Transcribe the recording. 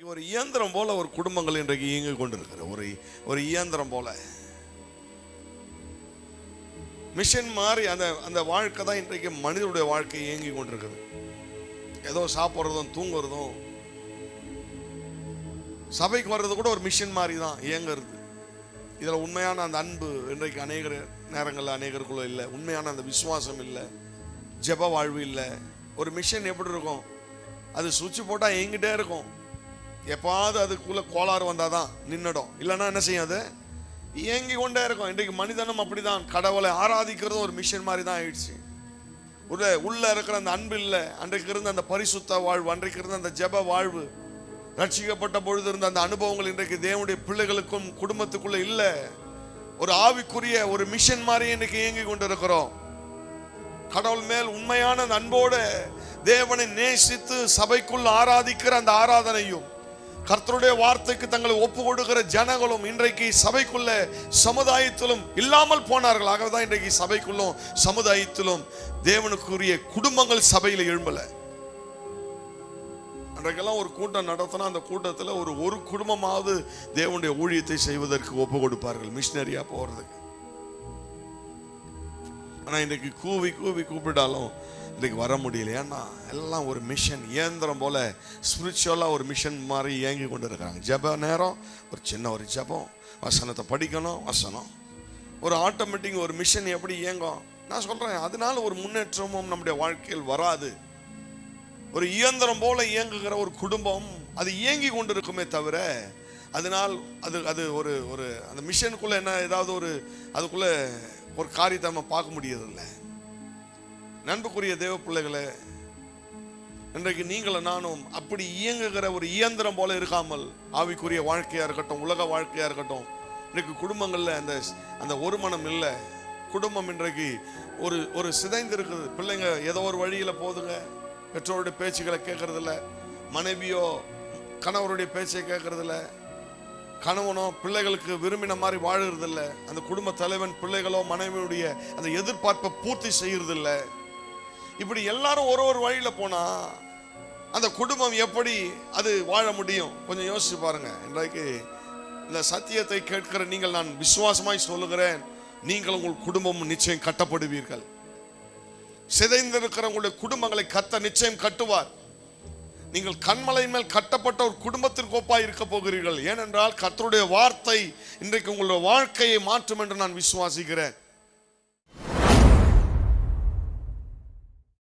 இன்றைக்கு ஒரு இயந்திரம் போல ஒரு குடும்பங்கள் இன்றைக்கு இயங்கி கொண்டிருக்கிற ஒரு இயந்திரம் போல மிஷின் மாதிரி அந்த வாழ்க்கை தான் இன்றைக்கு மனிதனுடைய வாழ்க்கை இயங்கி கொண்டிருக்குது. ஏதோ சாப்பிட்றதும் தூங்குறதும், சபைக்கு வர்றது கூட ஒரு மிஷின் மாதிரி தான் இயங்குறது. இதில் உண்மையான அந்த அன்பு இன்றைக்கு அநேக நேரங்களில் அநேகருக்குள்ள இல்லை. உண்மையான அந்த விசுவாசம் இல்லை, ஜெப வாழ்வு இல்லை. ஒரு மிஷின் எப்படி இருக்கும், அது சுவிட்ச் போட்டால் இயங்கிட்டே இருக்கும். எப்பாவது அதுக்குள்ளே கோளாறு வந்தால் தான் நின்றுடும், இல்லைன்னா என்ன செய்யும், அது இயங்கி கொண்டே இருக்கும். இன்றைக்கு மனிதனும் அப்படிதான். கடவுளை ஆராதிக்கிறது ஒரு மிஷின் மாதிரி தான் ஆயிடுச்சு. உள்ள இருக்கிற அந்த அன்பு இல்லை. அன்றைக்கு இருந்த அந்த பரிசுத்த வாழ்வு, அன்றைக்கு இருந்த அந்த ஜெப வாழ்வு, ரட்சிக்கப்பட்ட பொழுது இருந்த அந்த அனுபவங்கள் இன்றைக்கு தேவனுடைய பிள்ளைகளுக்கும் குடும்பத்துக்குள்ள இல்லை. ஒரு ஆவிக்குரிய ஒரு மிஷன் மாதிரி இன்றைக்கு இயங்கி கொண்டு இருக்கிறோம். கடவுள் மேல் உண்மையான அந்த அன்போடு தேவனை நேசித்து சபைக்குள் ஆராதிக்கிற அந்த ஆராதனையும், கர்த்தருடைய வார்த்தைக்கு தங்களை ஒப்பு கொடுக்கிற ஜனங்களும் இன்றைக்கு சபைக்குள்ள சமுதாயத்திலும் இல்லாமல் போனார்கள். ஆகவேதான் இன்றைக்கு சபைக்குள்ளும் சமுதாயத்திலும் தேவனுக்குரிய குடும்பங்கள் சபையில் எழும்பல. அன்றைக்கெல்லாம் ஒரு கூட்டம் நடத்தினா அந்த கூட்டத்தில் ஒரு குடும்பமாவது தேவனுடைய ஊழியத்தை செய்வதற்கு ஒப்பு கொடுப்பார்கள், மிஷினரியா போறதுக்கு. ஆனா இன்றைக்கு கூவி கூவி கூப்பிட்டாலும் இன்றைக்கு வர முடியல. ஏன்னா எல்லாம் ஒரு மிஷன் இயந்திரம் போல ஸ்பிரிச்சுவலா ஒரு மிஷன் மாதிரி இயங்கி கொண்டு இருக்கிறாங்க. ஜெப நேரம் ஒரு சின்ன ஒரு ஜெபம், வசனத்தை படிக்கணும், வசனம், ஒரு ஆட்டோமேட்டிக் ஒரு மிஷன் எப்படி இயங்கும். நான் சொல்றேன், அதனால ஒரு முன்னேற்றமும் நம்முடைய வாழ்க்கையில் வராது. ஒரு இயந்திரம் போல இயங்குகிற ஒரு குடும்பம் அது இயங்கி கொண்டு இருக்குமே தவிர, அதனால் அது ஒரு அந்த மிஷனுக்குள்ள என்ன ஏதாவது அதுக்குள்ள ஒரு காரியத்தை நம்ம பார்க்க முடியறதில்லை. நண்புக்குரிய தேவ பிள்ளைகளே, இன்றைக்கு நீங்களும் நானும் அப்படி இயங்குகிற ஒரு இயந்திரம் போல இருக்காமல், ஆவிக்குரிய வாழ்க்கையா இருக்கட்டும், உலக வாழ்க்கையா இருக்கட்டும், இன்றைக்கு குடும்பங்கள்ல அந்த ஒரு மனம் இல்லை. குடும்பம் இன்றைக்கு ஒரு சிதைந்து இருக்குது. பிள்ளைங்க ஏதோ ஒரு வழியில போதுங்க, பெற்றோருடைய பேச்சுக்களை கேட்கறதில்ல, மனைவியோ கணவருடைய பேச்சை கேட்கறதில்ல, கணவனோ பிள்ளைகளுக்கு விரும்பின மாதிரி வாழுறதில்ல, அந்த குடும்ப தலைவன் பிள்ளைகளோ மனைவியுடைய அந்த எதிர்பார்ப்பை பூர்த்தி செய்யறதில்ல. இப்படி எல்லாரும் ஒரு வழியில போனா அந்த குடும்பம் எப்படி அது வாழ முடியும்? கொஞ்சம் யோசிச்சு பாருங்க. இன்றைக்கு இந்த சத்தியத்தை கேட்கிற நீங்கள், நான் விசுவாசமாய் சொல்லுகிறேன், நீங்கள் உங்கள் குடும்பமும் நிச்சயம் கட்டப்படுவீர்கள். சிதைந்திருக்கிற உங்களுடைய குடும்பங்களை கர்த்தர் நிச்சயம் கட்டுவார். நீங்கள் கண்மலை மேல் கட்டப்பட்ட ஒரு குடும்பத்திற்கு ஒப்பாய் இருக்க போகிறீர்கள். ஏனென்றால் கர்த்தருடைய வார்த்தை இன்றைக்கு உங்களுடைய வாழ்க்கையை மாற்றும் என்று நான் விசுவாசிக்கிறேன்.